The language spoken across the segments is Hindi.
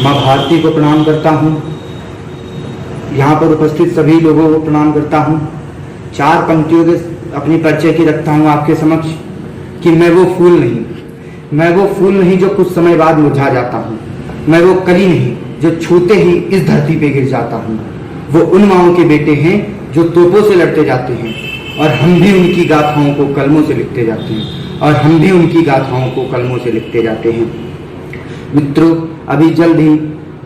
माँ भारती को प्रणाम करता हूँ। यहाँ पर उपस्थित सभी लोगों को प्रणाम करता हूँ। 4 पंक्तियों के अपनी परिचय की रखता हूँ आपके समक्ष कि मैं वो फूल नहीं जो कुछ समय बाद मुरझा जाता हूँ। मैं वो कली नहीं जो छूते ही इस धरती पे गिर जाता हूँ। वो उन माओं के बेटे हैं जो तोपों से लड़ते जाते हैं और हम भी उनकी गाथाओं को कलमों से लिखते जाते हैं। मित्रों, अभी जल्द ही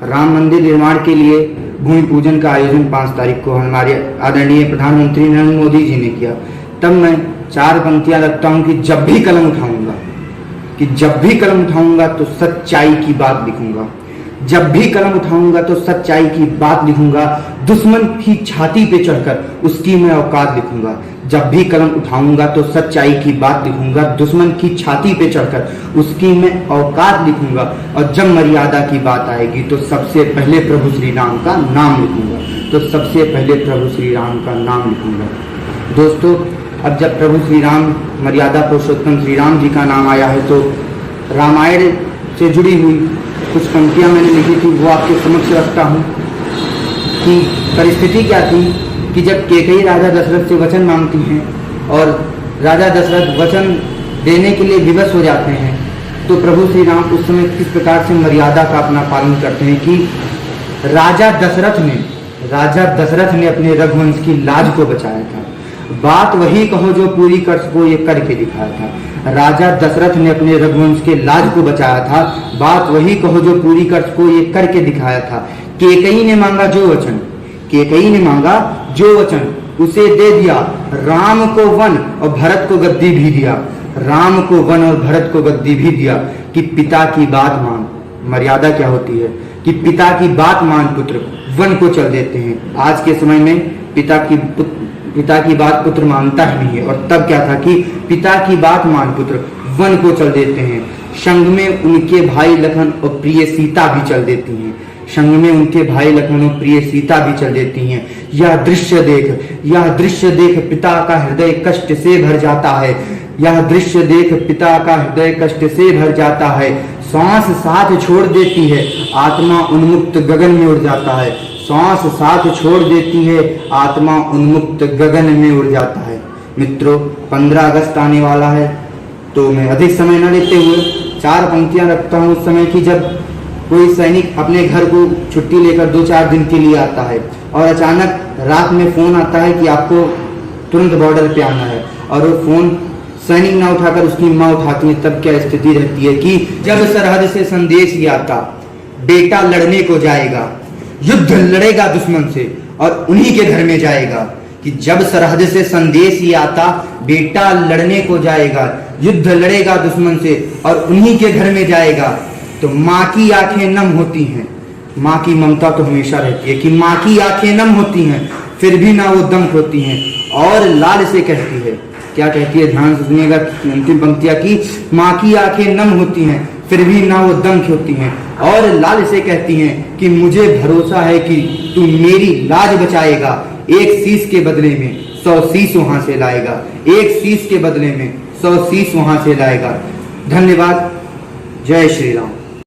राम मंदिर निर्माण के लिए भूमि पूजन का आयोजन 5 तारीख को हमारे आदरणीय प्रधानमंत्री नरेंद्र मोदी जी ने किया। तब मैं 4 पंक्तियां रखता हूं कि जब भी कलम उठाऊंगा तो सच्चाई की बात लिखूंगा। दुश्मन की छाती पे चढ़कर उसकी मैं औकात लिखूंगा। जब भी कलम उठाऊंगा तो सच्चाई की बात लिखूंगा। दुश्मन की छाती पे चढ़कर उसकी मैं औकात लिखूंगा। और जब मर्यादा की बात आएगी तो सबसे पहले प्रभु श्री राम का नाम लिखूंगा। दोस्तों, अब जब प्रभु श्री राम, मर्यादा पुरुषोत्तम श्री राम जी का नाम आया है तो रामायण से जुड़ी हुई कुछ पंक्तियां मैंने लिखी थी, वो आपके समक्ष रखता हूँ कि परिस्थिति क्या थी कि जब कैकेयी राजा दशरथ से वचन मांगती हैं और राजा दशरथ वचन देने के लिए विवश हो जाते हैं तो प्रभु श्री राम उस समय किस प्रकार से मर्यादा का अपना पालन करते हैं कि राजा दशरथ ने अपने रघुवंश की लाज को बचाया था। बात वही कहो जो पूरी कर सको, ये करके दिखाया था। राजा दशरथ ने अपने रघुवंश के लाज को बचाया था। बात वही कहो जो पूरी कर सको, ये करके दिखाया था। कैकेयी ने मांगा जो वचन उसे दे दिया। राम को वन और भरत को गद्दी भी दिया कि पिता की बात मान। मर्यादा क्या होती है कि पिता की बात मान पुत्र वन को चल देते हैं। आज के समय में पिता की बात पुत्र मानता ही नहीं है। और तब क्या था कि पिता की बात मान पुत्र वन को चल देते हैं। संग में उनके भाई लखन और प्रिय सीता भी चल देती हैं। यह दृश्य देख पिता का हृदय कष्ट से भर जाता है। सांस साथ छोड़ देती है, आत्मा उन्मुक्त गगन में उड़ जाता है। मित्रों, 15 अगस्त आने वाला है तो मैं अधिक समय न लेते हुए 4 पंक्तियां रखता हूं उस समय की जब कोई सैनिक अपने घर को छुट्टी लेकर 2-4 दिन के लिए आता है और अचानक रात में फोन आता है कि आपको तुरंत बॉर्डर पे आना है और वो फोन सैनिक ना उठाकर उसकी माँ उठाती है। तब क्या स्थिति रहती है कि जब सरहद से संदेश ये आता, बेटा लड़ने को जाएगा, युद्ध लड़ेगा दुश्मन से और उन्हीं के घर में जाएगा। कि जब सरहद से संदेश ये आता, बेटा लड़ने को जाएगा, युद्ध लड़ेगा दुश्मन से और उन्हीं के घर में जाएगा, तो माँ की आंखें नम होती हैं। माँ की ममता तो हमेशा रहती है कि माँ की आंखें नम होती हैं फिर भी ना वो दम खोती हैं और लाल से कहती है, क्या कहती है, ध्यान से सुनिएगा अंतिम पंक्तियां की, माँ की आंखें नम होती हैं फिर भी ना वो दम खोती हैं और लाल से कहती हैं कि मुझे भरोसा है कि तू मेरी लाज बचाएगा। एक शीश के बदले में 100 शीश वहां से लाएगा। धन्यवाद। जय श्री राम।